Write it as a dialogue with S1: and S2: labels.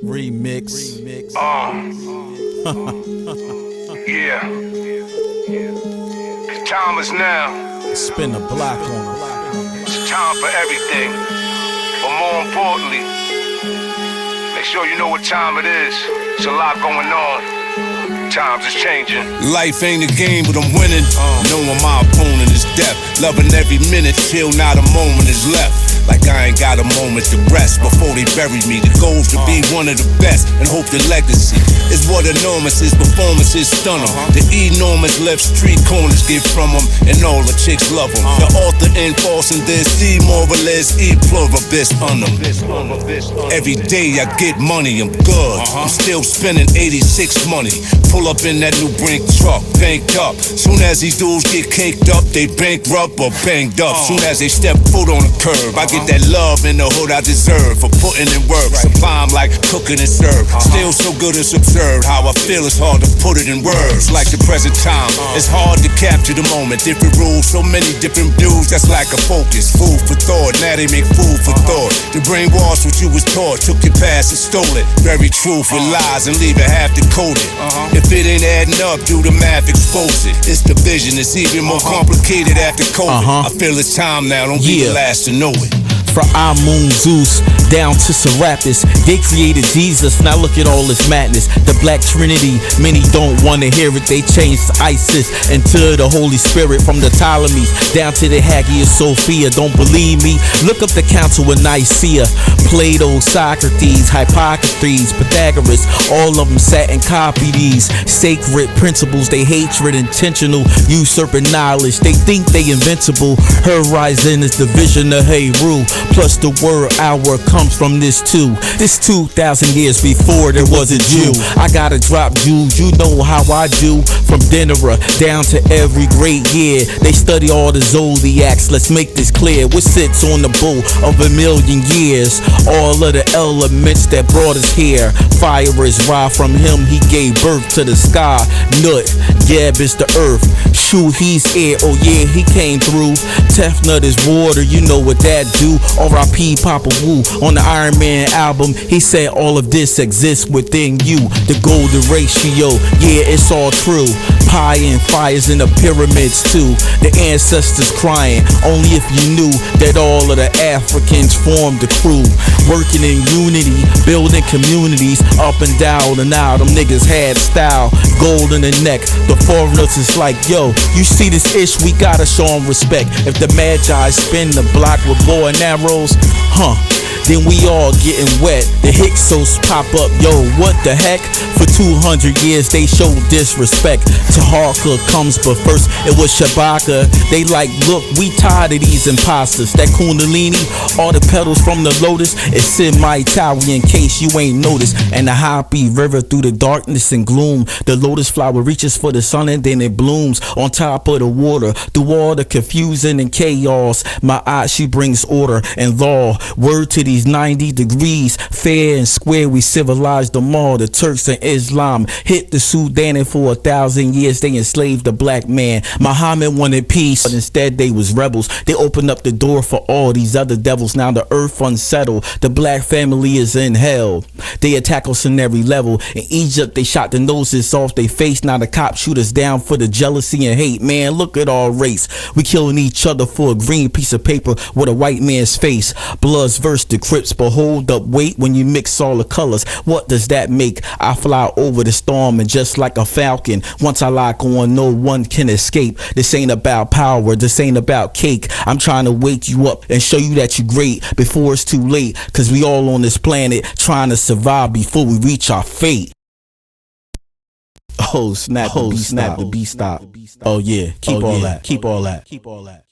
S1: Remix.
S2: Yeah. The time is now.
S1: Spin the block on them.
S2: It's time for everything. But more importantly, make sure you know what time it is. It's a lot going on. Times is changing.
S3: Life ain't a game, but I'm winning. Knowing my opponent is death. Loving every minute till not a moment is left. Like I ain't got a moment to rest before they bury me. The goal's to be one of the best and hope the legacy is what enormous is. Performance is stunning. The enormous left street corners get from them, and all the chicks love them. The author enforcing this, C more or less, E pluribus on them. Every day I get money, I'm good. I'm still spending 86 money. Pull up in that new brink truck, banked up. Soon as these dudes get caked up, they bankrupt or banged up. Soon as they step foot on the curb, I get that love in the hood I deserve for putting in work. Supply 'em like cooking and serve. Still so good it's absurd. How I feel it's hard to put it in words. Like the present time, it's hard to capture the moment. Different rules, so many different views. That's like a focus. Food for thought, now they make food for thought. The brainwash what you was taught, took your past and stole it. Very truth with lies and leave it half decoded. If it ain't adding up, do the math, expose it. It's the vision, it's even more complicated after COVID. I feel it's time now, don't be the last to know it.
S1: From Amun Zeus down to Serapis, they created Jesus. Now look at all this madness. The Black Trinity, many don't want to hear it. They changed Isis into the Holy Spirit. From the Ptolemies down to the Hagia Sophia. Don't believe me? Look up the Council of Nicaea. Plato, Socrates, Hippocrates, Pythagoras, all of them sat and copied these sacred principles. They hatred, intentional, usurping knowledge. They think they invincible. Horizon is the vision of Heru. Plus the word hour comes from this too. This 2,000 years before there was a Jew. I gotta drop Jews, you know how I do. From Dinera down to every great year, they study all the zodiacs. Let's make this clear. What sits on the bowl of a million years? All of the elements that brought us here. Fire is Ra, from him he gave birth to the sky. Nut, Geb is the earth. Shu, he's air, oh yeah, he came through. Tefnut is water, you know what that do. R.I.P. Papa Wu. On the Iron Man album, he said all of this exists within you. The golden ratio, yeah, it's all true. Pie and fires in the pyramids too. The ancestors crying, only if you knew that all of the Africans formed the crew. Working in unity, building communities up and down and out. Them niggas had style, gold in the neck. The foreigners is like, yo, you see this ish, we gotta show them respect. If the Magi spin the block with bow and arrows, then we all getting wet. The Hyksos pop up, yo, what the heck? For 200 years they showed disrespect. Taharka comes, but first it was Shabaka. They like, look, we tired of these imposters. That Kundalini, all the petals from the lotus, it's in my tower in case you ain't noticed. And the Hopi river through the darkness and gloom. The lotus flower reaches for the sun and then it blooms on top of the water. Through all the confusion and chaos, my eye, she brings order and law. Word to these 90 degrees, fair and square, we civilized them all. The Turks and Islam hit the Sudan, and for 1,000 years they enslaved the black man. Muhammad wanted peace, but instead they was rebels. They opened up the door for all these other devils. Now the earth unsettled, the black family is in hell. They attack us on every level. In Egypt they shot the noses off their face. Now the cops shoot us down for the jealousy and hate. Man, look at our race, we killing each other for a green piece of paper with a white man's face. Bloods versus the Crips, but hold up, wait, when you mix all the colors, what does that make? I fly over the storm and just like a falcon, once I lock on, no one can escape. This ain't about power, this ain't about cake. I'm trying to wake you up and show you that you're great before it's too late, cause we all on this planet trying to survive before we reach our fate. Oh snap, the beat stop. Oh yeah, keep all that.